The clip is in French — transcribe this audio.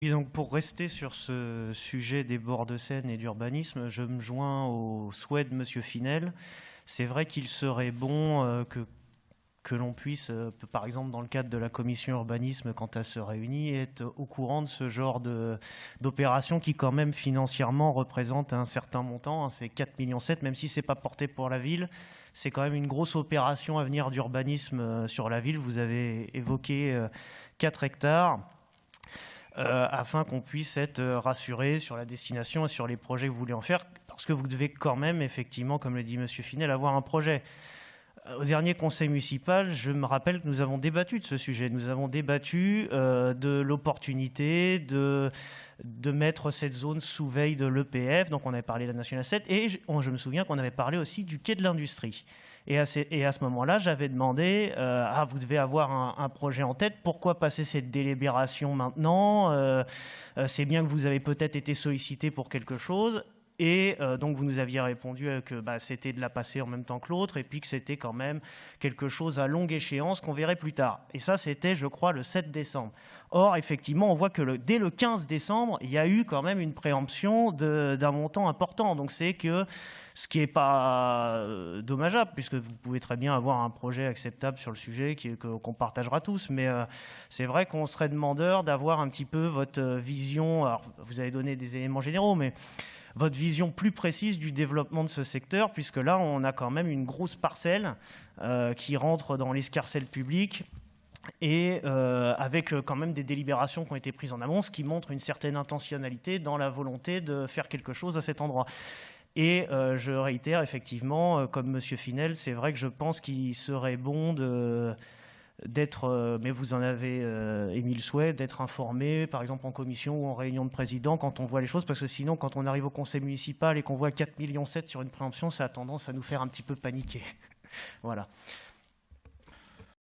Et donc pour rester sur ce sujet des bords de Seine et d'urbanisme, je me joins au souhait de Monsieur Finel. C'est vrai qu'il serait bon que l'on puisse, par exemple dans le cadre de la commission urbanisme, quand elle se réunit, être au courant de ce genre d'opération qui quand même financièrement représente un certain montant, hein, c'est 4,7 millions, même si ce n'est pas porté pour la ville. C'est quand même une grosse opération à venir d'urbanisme sur la ville. Vous avez évoqué 4 hectares. Afin qu'on puisse être rassuré sur la destination et sur les projets que vous voulez en faire, parce que vous devez quand même, effectivement, comme le dit Monsieur Finel, avoir un projet. Au dernier conseil municipal, je me rappelle que nous avons débattu de ce sujet. Nous avons débattu de l'opportunité de mettre cette zone sous veille de l'EPF. Donc on avait parlé de la Nationale 7 et je me souviens qu'on avait parlé aussi du quai de l'Industrie. Et à ce moment-là, j'avais demandé vous devez avoir un projet en tête, pourquoi passer cette délibération maintenant c'est bien que vous avez peut-être été sollicité pour quelque chose. Et donc vous nous aviez répondu que c'était de la passer en même temps que l'autre et puis que c'était quand même quelque chose à longue échéance qu'on verrait plus tard. Et ça, c'était, je crois, le 7 décembre. Or, effectivement, on voit que dès le 15 décembre, il y a eu quand même une préemption d'un montant important. Donc c'est que ce qui n'est pas dommageable, puisque vous pouvez très bien avoir un projet acceptable sur le sujet qu'on partagera tous. Mais c'est vrai qu'on serait demandeur d'avoir un petit peu votre vision. Alors, vous avez donné des éléments généraux, mais votre vision plus précise du développement de ce secteur, puisque là, on a quand même une grosse parcelle qui rentre dans l'escarcelle publique et avec quand même des délibérations qui ont été prises en amont, ce qui montre une certaine intentionnalité dans la volonté de faire quelque chose à cet endroit. Et je réitère effectivement, comme M. Finel, c'est vrai que je pense qu'il serait bon d'être, mais vous en avez émis le souhait, d'être informé, par exemple en commission ou en réunion de président, quand on voit les choses, parce que sinon, quand on arrive au conseil municipal et qu'on voit 4,7 millions sur une préemption, ça a tendance à nous faire un petit peu paniquer. Voilà.